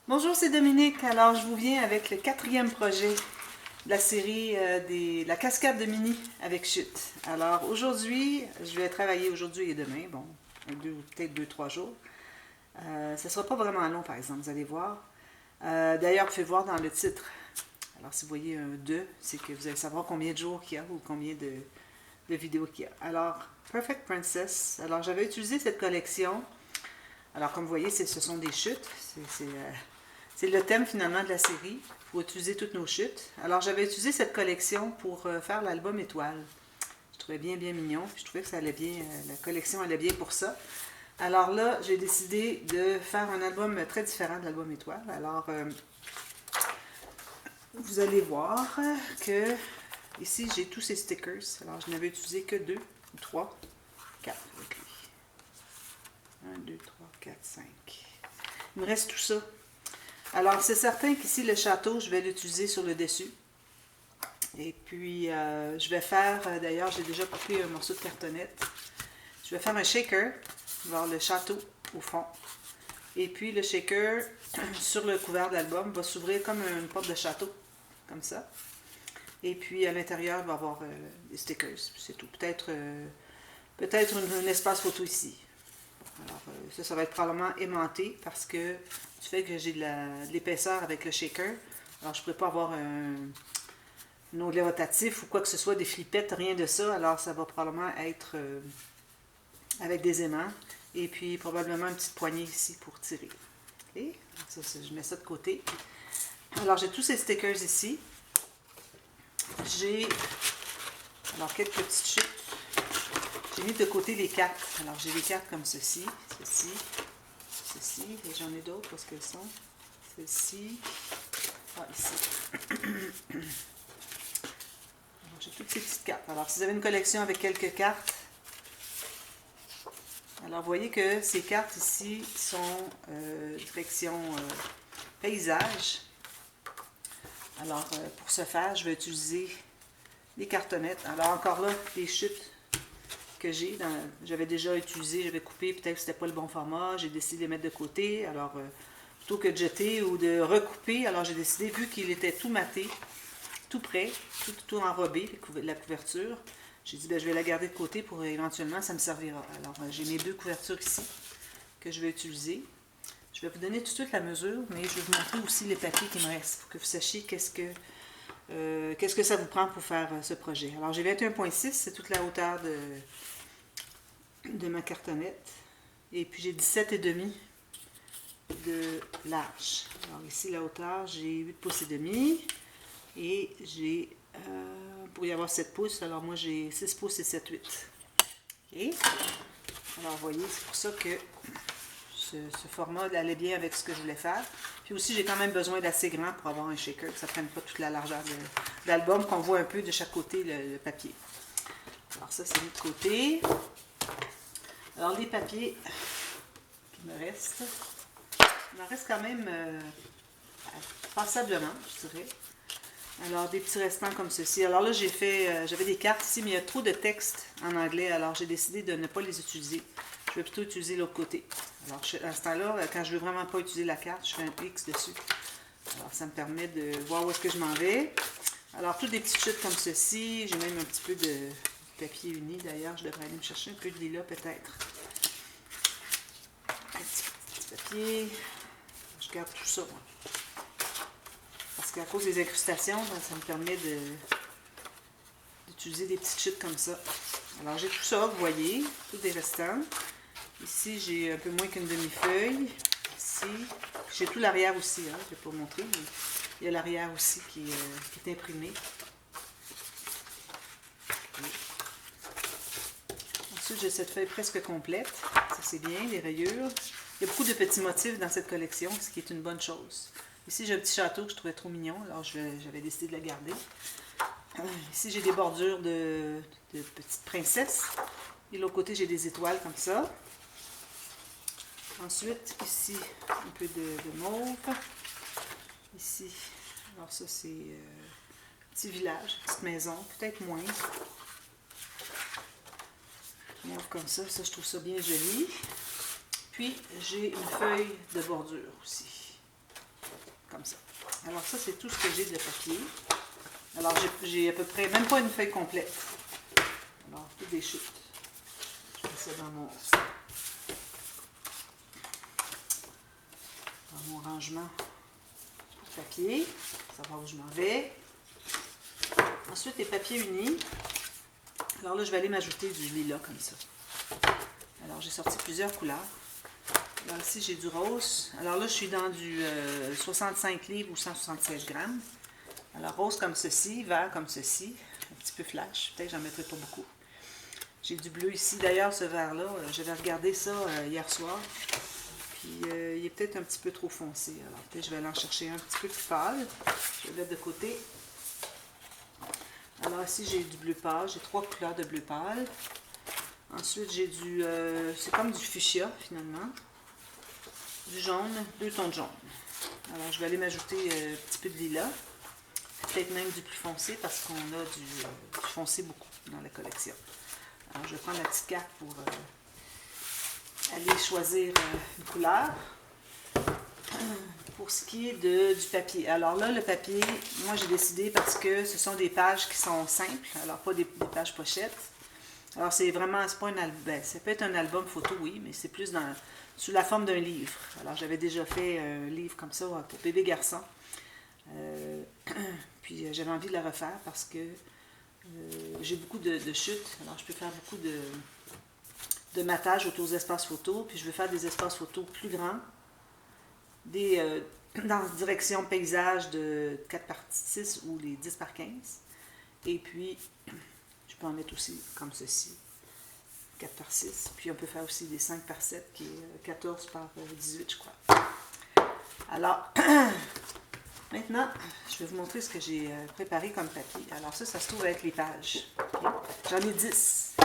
Bonjour, c'est Dominique. Alors, je vous viens avec le quatrième projet de la série la cascade de Mini avec chute. Alors, aujourd'hui, je vais travailler aujourd'hui et demain, bon, peut-être 2, 3 jours. Ça ne sera pas vraiment long, par exemple, vous allez voir. D'ailleurs, vous pouvez voir dans le titre. Alors, si vous voyez un 2, c'est que vous allez savoir combien de jours qu'il y a ou combien de vidéos qu'il y a. Alors, Perfect Princess. Alors, j'avais utilisé cette collection. Alors, comme vous voyez, ce sont des chutes. C'est le thème finalement de la série. Il faut utiliser toutes nos chutes. Alors, j'avais utilisé cette collection pour faire l'album Étoile. Je trouvais bien mignon. Puis je trouvais que ça allait bien, la collection allait bien pour ça. Alors là, j'ai décidé de faire un album très différent de l'album Étoile. Alors, vous allez voir que ici, j'ai tous ces stickers. Alors, je n'avais utilisé que 2 ou 3, 4 avec lui. 1, 2, 3, 4, 5. Il me reste tout ça. Alors, c'est certain qu'ici, le château, je vais l'utiliser sur le dessus. Et puis, je vais faire, d'ailleurs, j'ai déjà coupé un morceau de cartonnette. Je vais faire un shaker, voir le château au fond. Et puis, le shaker, sur le couvert de l'album, va s'ouvrir comme une porte de château, comme ça. Et puis, à l'intérieur, il va y avoir des stickers, c'est tout. Peut-être un espace photo ici. Alors, ça va être probablement aimanté parce que du fait que j'ai de l'épaisseur avec le shaker, alors je ne pourrais pas avoir un onglet rotatif ou quoi que ce soit, des flippettes, rien de ça. Alors, ça va probablement être avec des aimants et puis probablement une petite poignée ici pour tirer. Okay? Ça, je mets ça de côté. Alors, j'ai tous ces stickers ici. J'ai alors quelques petites chutes. J'ai mis de côté les cartes. Alors, j'ai des cartes comme ceci, ceci, et j'en ai d'autres, où est-ce qu'elles sont? Ceci, ici. Alors, j'ai toutes ces petites cartes. Alors, si vous avez une collection avec quelques cartes, alors vous voyez que ces cartes ici sont direction paysage. Alors, pour ce faire, je vais utiliser des cartonnettes. Alors, encore là, des chutes que j'avais déjà utilisé, j'avais coupé, peut-être que c'était pas le bon format, j'ai décidé de les mettre de côté. Alors, plutôt que de jeter ou de recouper, alors j'ai décidé, vu qu'il était tout maté, tout prêt, tout enrobé, la couverture, j'ai dit, ben, je vais la garder de côté pour éventuellement, ça me servira. Alors, j'ai mes 2 couvertures ici que je vais utiliser. Je vais vous donner tout de suite la mesure, mais je vais vous montrer aussi les papiers qui me restent pour que vous sachiez qu'est-ce que ça vous prend pour faire ce projet. Alors, j'ai 21,6, c'est toute la hauteur de ma cartonnette. Et puis, j'ai 17,5 de large. Alors, ici, la hauteur, j'ai 8 pouces et demi. Et j'ai, pour y avoir 7 pouces, alors moi, j'ai 6 pouces et 7,8. OK? Alors, vous voyez, c'est pour ça que ce format allait bien avec ce que je voulais faire. Puis aussi, j'ai quand même besoin d'assez grand pour avoir un shaker, que ça ne prenne pas toute la largeur de l'album, qu'on voit un peu de chaque côté le papier. Alors ça, c'est mis de côté. Alors les papiers qui me restent, il m'en reste quand même passablement, je dirais. Alors des petits restants comme ceci. Alors là, j'avais des cartes ici, mais il y a trop de texte en anglais, alors j'ai décidé de ne pas les utiliser. Je vais plutôt utiliser l'autre côté. Alors à ce temps-là, quand je ne veux vraiment pas utiliser la carte, je fais un X dessus. Alors ça me permet de voir où est-ce que je m'en vais. Alors toutes des petites chutes comme ceci. J'ai même un petit peu de papier uni d'ailleurs. Je devrais aller me chercher un peu de lilas peut-être. Un petit papier. Je garde tout ça, moi. Parce qu'à cause des incrustations, ça me permet d'utiliser des petites chutes comme ça. Alors j'ai tout ça, vous voyez, tous des restants. Ici, j'ai un peu moins qu'une demi-feuille. Ici, j'ai tout l'arrière aussi, hein, je ne vais pas vous montrer, mais il y a l'arrière aussi qui est imprimé. Ensuite, j'ai cette feuille presque complète. Ça, c'est bien, les rayures. Il y a beaucoup de petits motifs dans cette collection, ce qui est une bonne chose. Ici, j'ai un petit château que je trouvais trop mignon, alors j'avais décidé de le garder. Ici, j'ai des bordures de petites princesses. Et de l'autre côté, j'ai des étoiles comme ça. Ensuite, ici, un peu de mauve. Ici, alors ça, c'est petit village, petite maison, peut-être moins. Mauve comme ça, je trouve ça bien joli. Puis, j'ai une feuille de bordure aussi. Alors ça, c'est tout ce que j'ai de papier. Alors j'ai à peu près, même pas une feuille complète. Alors, toutes des chutes. Je mets ça dans mon rangement pour papier. Savoir où je m'en vais. Ensuite, les papiers unis. Alors là, je vais aller m'ajouter du lilas comme ça. Alors, j'ai sorti plusieurs couleurs. Alors ici, j'ai du rose. Alors là, je suis dans du 65 livres ou 176 grammes. Alors, rose comme ceci, vert comme ceci. Un petit peu flash. Peut-être que j'en mettrai pas beaucoup. J'ai du bleu ici. D'ailleurs, ce vert-là, j'avais regardé ça hier soir. Puis, il est peut-être un petit peu trop foncé. Alors, peut-être que je vais aller en chercher un petit peu plus pâle. Je vais le mettre de côté. Alors, ici, j'ai du bleu pâle. J'ai 3 couleurs de bleu pâle. Ensuite, j'ai du... c'est comme du fuchsia, finalement. Du jaune, 2 tons de jaune. Alors, je vais aller m'ajouter un petit peu de lilas. Peut-être même du plus foncé, parce qu'on a du foncé beaucoup dans la collection. Alors, je vais prendre la petite carte pour aller choisir une couleur. Pour ce qui est du papier. Alors là, le papier, moi j'ai décidé parce que ce sont des pages qui sont simples, alors pas des pages pochettes. Alors c'est vraiment, c'est pas un album, ben, ça peut être un album photo, oui, mais c'est plus sous la forme d'un livre. Alors j'avais déjà fait un livre comme ça pour bébé garçon. Puis j'avais envie de le refaire parce que j'ai beaucoup de chutes, alors je peux faire beaucoup de matage autour des espaces photos, puis je veux faire des espaces photos plus grands, dans direction paysage de 4 par 6 ou les 10 par 15. Et puis, je peux en mettre aussi comme ceci, 4 par 6. Puis on peut faire aussi des 5 par 7 qui est 14 par 18, je crois. Alors, maintenant, je vais vous montrer ce que j'ai préparé comme papier. Alors ça se trouve avec les pages. Okay? J'en ai 10.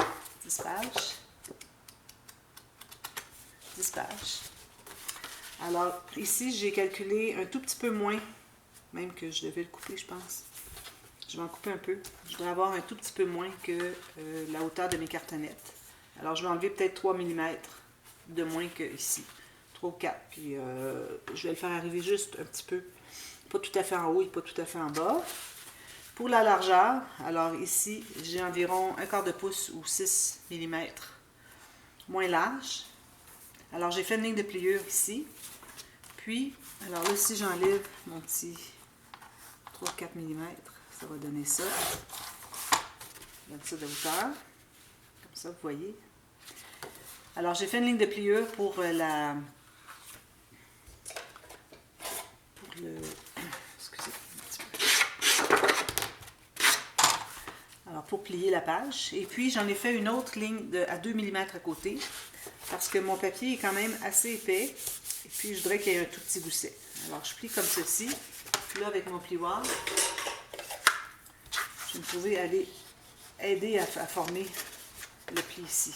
10 pages. 10 pages. Alors, ici, j'ai calculé un tout petit peu moins, même que je devais le couper, je pense. Je vais en couper un peu. Je devrais avoir un tout petit peu moins que la hauteur de mes cartonnettes. Alors, je vais enlever peut-être 3 mm de moins que ici. 3 ou 4. Puis, je vais le faire arriver juste un petit peu. Pas tout à fait en haut et pas tout à fait en bas. Pour la largeur, alors ici, j'ai environ 1/4 de pouce ou 6 mm moins large. Alors, j'ai fait une ligne de pliure ici. Puis, alors là, si j'enlève mon petit 3-4 mm, ça va donner ça. Je donne ça de hauteur. Comme ça, vous voyez. Alors, j'ai fait une ligne de pliure pour excusez, un petit peu. Alors, pour plier la page. Et puis, j'en ai fait une autre ligne à 2 mm à côté. Parce que mon papier est quand même assez épais. Et puis, je voudrais qu'il y ait un tout petit gousset. Alors, je plie comme ceci. Puis là, avec mon plioir, je vais me trouver aller aider à former le pli ici.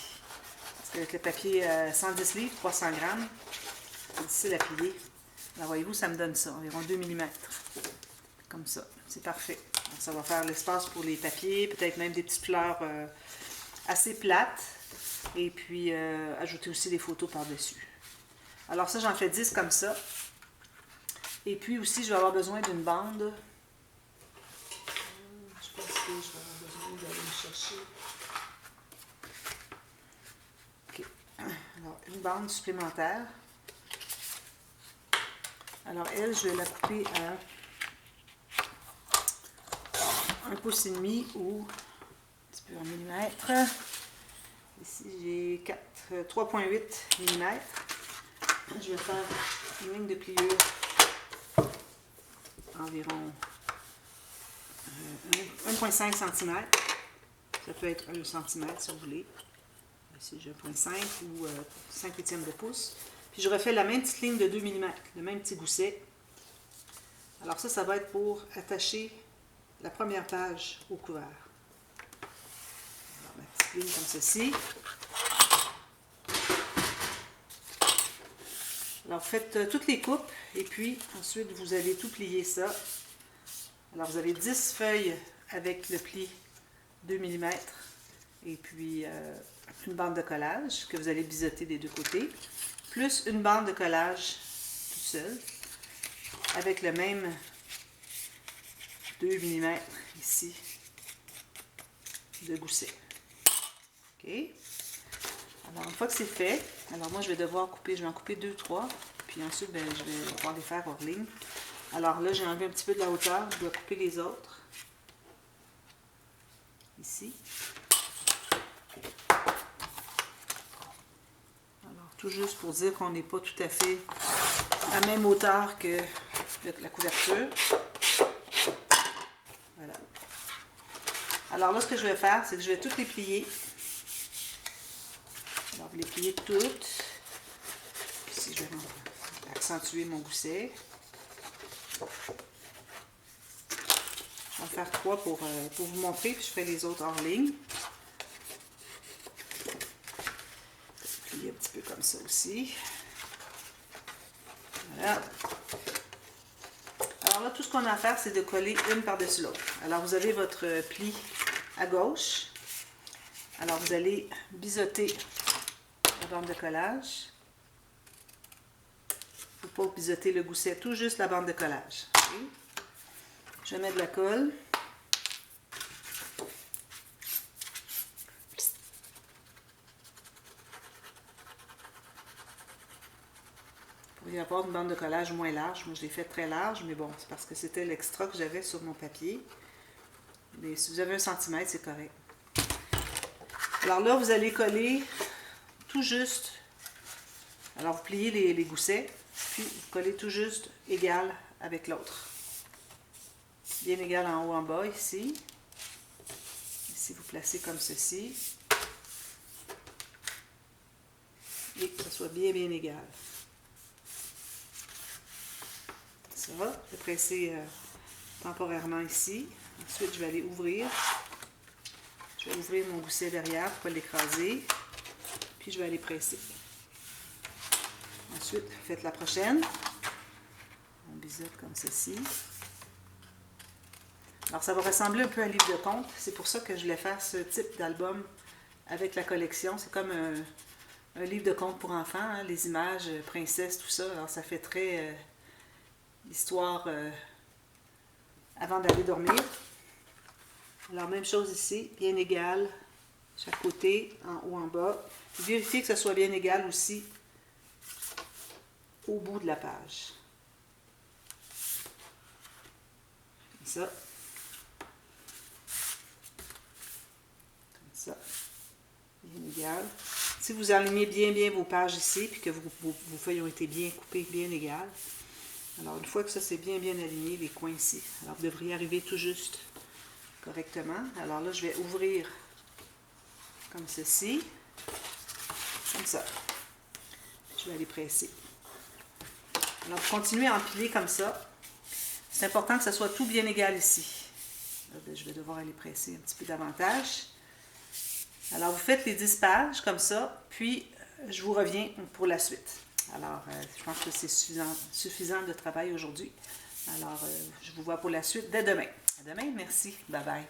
Parce qu'avec le papier 110 livres, 300 grammes, c'est difficile à plier. Alors, voyez-vous, ça me donne ça, environ 2 mm. Comme ça. C'est parfait. Donc, ça va faire l'espace pour les papiers, peut-être même des petites fleurs assez plates. Et puis, ajouter aussi des photos par-dessus. Alors ça, j'en fais 10 comme ça. Et puis aussi, je vais avoir besoin d'une bande. Je pense que je vais avoir besoin d'aller me chercher. OK. Alors, une bande supplémentaire. Alors, elle, je vais la couper à 1,5 pouce ou un petit peu en millimètres. Ici, j'ai 3,8 mm. Je vais faire une ligne de pliure environ 1,5 cm. Ça peut être 1 cm si vous voulez. Ici, j'ai 1,5 ou 5/8 de pouce. Puis je refais la même petite ligne de 2 mm, le même petit gousset. Alors ça va être pour attacher la première page au couvert. Alors, ma petite ligne comme ceci. Alors, faites toutes les coupes et puis ensuite, vous allez tout plier ça. Alors, vous avez 10 feuilles avec le pli 2 mm et puis une bande de collage que vous allez biseauter des deux côtés, plus une bande de collage toute seule avec le même 2 mm ici de gousset. OK? Alors, une fois que c'est fait, alors moi, je vais devoir couper, je vais en couper 2, 3, puis ensuite, ben, je vais pouvoir les faire hors ligne. Alors là, j'ai enlevé un petit peu de la hauteur, je dois couper les autres. Ici. Alors, tout juste pour dire qu'on n'est pas tout à fait à la même hauteur que la couverture. Voilà. Alors là, ce que je vais faire, c'est que je vais toutes les plier. Alors, vous les pliez toutes. Ici, je vais accentuer mon gousset. Je vais en faire 3 pour vous montrer, puis je ferai les autres hors ligne. Plier un petit peu comme ça aussi. Voilà. Alors là, tout ce qu'on a à faire, c'est de coller une par-dessus l'autre. Alors, vous avez votre pli à gauche. Alors, vous allez biseauter la bande de collage. Il ne faut pas biseauter le gousset, tout juste la bande de collage. Okay. Je mets de la colle. Il pourrait y avoir une bande de collage moins large. Moi, je l'ai fait très large, mais bon, c'est parce que c'était l'extra que j'avais sur mon papier. Mais si vous avez 1 cm, c'est correct. Alors là, vous allez coller tout juste. Alors, vous pliez les goussets, puis vous collez tout juste égal avec l'autre. Bien égal en haut, en bas, ici. Ici, vous placez comme ceci. Et que ce soit bien égal. Ça va. Je vais presser temporairement ici. Ensuite, je vais aller ouvrir. Je vais ouvrir mon gousset derrière pour ne pas l'écraser. Puis, je vais aller presser. Ensuite, faites la prochaine. On biseaute comme ceci. Alors, ça va ressembler un peu à un livre de contes. C'est pour ça que je voulais faire ce type d'album avec la collection. C'est comme un livre de contes pour enfants, hein, les images, princesses, tout ça. Alors, ça fait très histoire avant d'aller dormir. Alors, même chose ici, bien égal, chaque côté, en haut, en bas. Vérifiez que ce soit bien égal aussi au bout de la page. Comme ça. Comme ça. Bien égal. Si vous alignez bien vos pages ici, puis que vos feuilles ont été bien coupées, bien égales, alors une fois que ça c'est bien aligné, les coins ici, alors vous devriez arriver tout juste correctement. Alors là, je vais ouvrir comme ceci, comme ça. Je vais aller presser. Alors, pour continuer à empiler comme ça, c'est important que ça soit tout bien égal ici. Là, je vais devoir aller presser un petit peu davantage. Alors, vous faites les 10 pages comme ça, puis je vous reviens pour la suite. Alors, je pense que c'est suffisant de travail aujourd'hui. Alors, je vous vois pour la suite dès demain. À demain, merci. Bye bye.